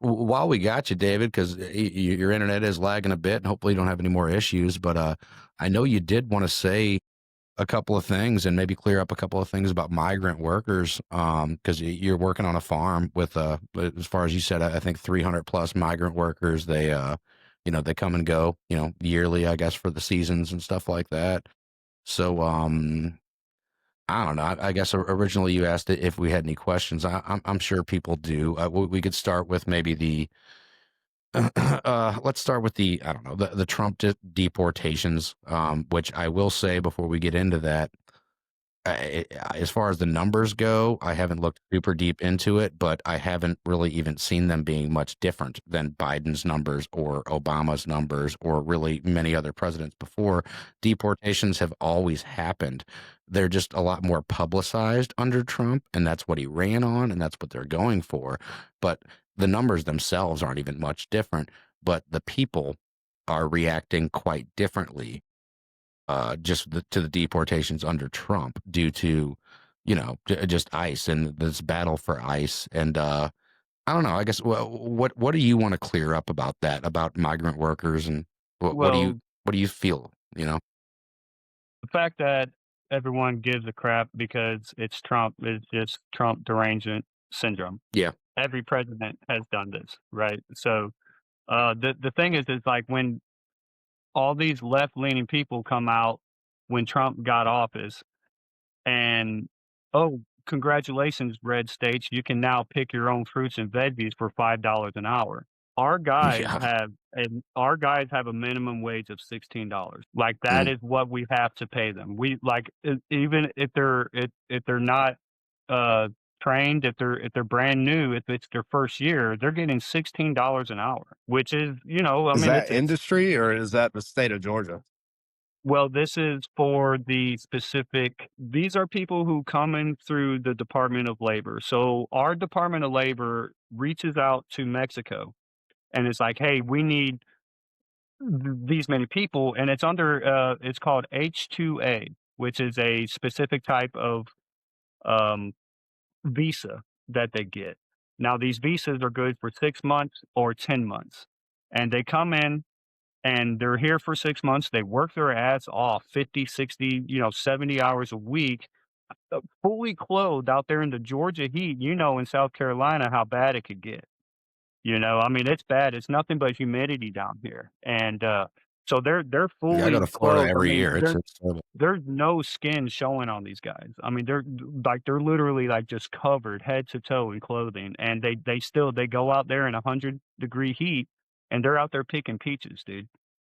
While we got you, David, because your internet is lagging a bit, and hopefully you don't have any more issues. But I know you did want to say a couple of things and maybe clear up a couple of things about migrant workers, because you're working on a farm with, as far as you said, I think 300 plus migrant workers. They come and go, yearly, I guess, for the seasons and stuff like that. So, I don't know. I guess originally you asked if we had any questions. I'm sure people do. We could start with maybe the let's start with the, I don't know, the Trump deportations, which I will say before we get into that, as far as the numbers go, I haven't looked super deep into it, but I haven't really even seen them being much different than Biden's numbers or Obama's numbers or really many other presidents before. Deportations have always happened. They're just a lot more publicized under Trump, and that's what he ran on, and that's what they're going for. But the numbers themselves aren't even much different, but the people are reacting quite differently, to the deportations under Trump due to, just ICE and this battle for ICE. And I don't know. I guess what do you want to clear up about that, about migrant workers, and Well, what do you feel? the fact that everyone gives a crap because it's Trump is just Trump derangement syndrome. Yeah, Every president has done this, right? So the thing is like when all these left leaning people come out when Trump got office and oh, congratulations, red states, you can now pick your own fruits and veggies for $5 an hour. Our guys yeah, have our guys have a minimum wage of $16. Like that mm, is what we have to pay them. We like even if they're not uh trained, if they're brand new, if it's their first year, they're getting $16 an hour, which is, I Is mean, that it's industry or is that the state of Georgia? well, this is for the specific these are people who come in through the Department of Labor. So our Department of Labor reaches out to Mexico and it's like, "Hey, we need these many people," and it's under, it's called H-2A, which is a specific type of, um, visa that they get. Now these visas are good for 6 months or 10 months, and they come in and they're here for 6 months. They work their ass off 50, 60, 70 hours a week, fully clothed out there in the Georgia heat. In South Carolina how bad it could get. I mean, it's bad. It's nothing but humidity down here. And so they're yeah. I go fully to Florida clothed. I every mean, year. It's terrible. there's no skin showing on these guys. I mean, they're literally like just covered head to toe in clothing, and they go out there in 100-degree heat, and they're out there picking peaches, dude.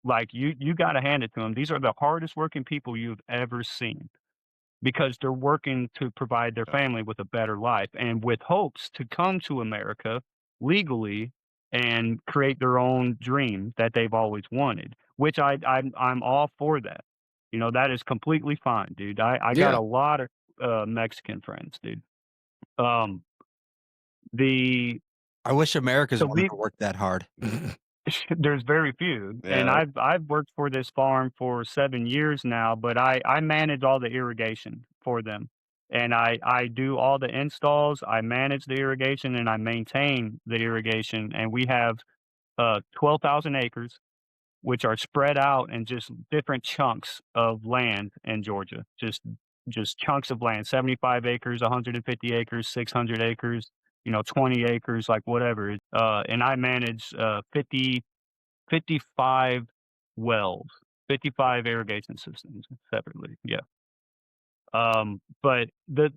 Like you got to hand it to them. These are the hardest working people you've ever seen because they're working to provide their Yeah. family with a better life and with hopes to come to America legally and create their own dream that they've always wanted, which I'm all for that. That is completely fine, dude. I got Yeah, a lot of Mexican friends, dude. Um, the I wish Americans so wanted we to work that hard. there's very few, and Yeah. I've worked for this farm for 7 years now, but I manage all the irrigation for them, and I do all the installs, I manage the irrigation, and I maintain the irrigation, and we have, 12,000 acres, which are spread out in just different chunks of land in Georgia, just chunks of land, 75 acres, 150 acres, 600 acres, 20 acres, like whatever, and I manage, 55 wells, 55 irrigation systems separately, yeah. But the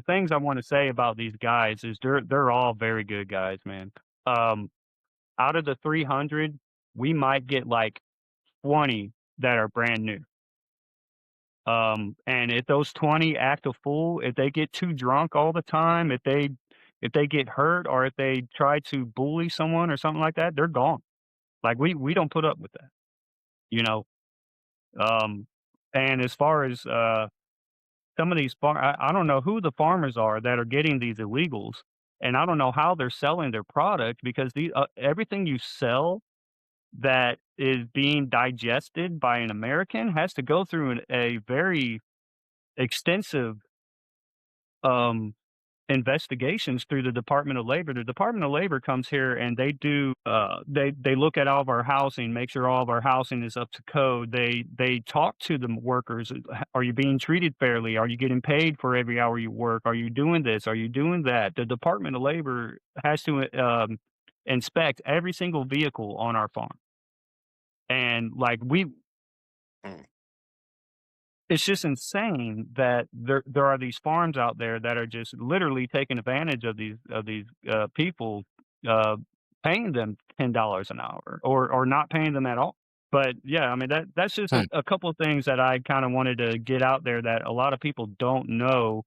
things I wanna say about these guys is they're all very good guys, man. Um, Out of the 300, we might get, like, 20 that are brand new. And if those 20 act a fool, if they get too drunk all the time, if they get hurt or if they try to bully someone or something like that, they're gone. Like, we don't put up with that, you know? Um, and as far as, some of these I don't know who the farmers are that are getting these illegals, and I don't know how they're selling their product because everything you sell that is being digested by an American has to go through a very extensive, um, investigations through the Department of Labor. The Department of Labor comes here and they do they look at all of our housing, make sure all of our housing is up to code. They talk to the workers. Are you being treated fairly? Are you getting paid for every hour you work? Are you doing this? Are you doing that? The Department of Labor has to inspect every single vehicle on our farm. And like we Mm. it's just insane that there are these farms out there that are just literally taking advantage of these people, uh, paying them $10 an hour or not paying them at all. But yeah, I mean that's just Hmm. a couple of things that I kind of wanted to get out there that a lot of people don't know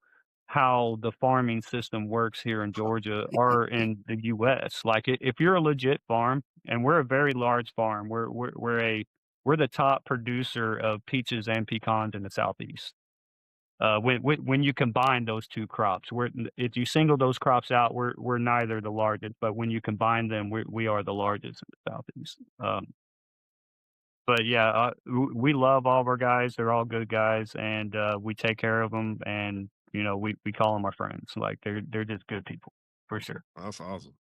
how the farming system works here in Georgia or in the U.S. Like if you're a legit farm, and we're a very large farm, we're the top producer of peaches and pecans in the Southeast. When you combine those 2 crops, if you single those crops out, we're neither the largest, but when you combine them, we are the largest in the Southeast. But yeah, we love all of our guys. They're all good guys, and we take care of them, and we call them our friends. Like they're just good people for sure. That's awesome.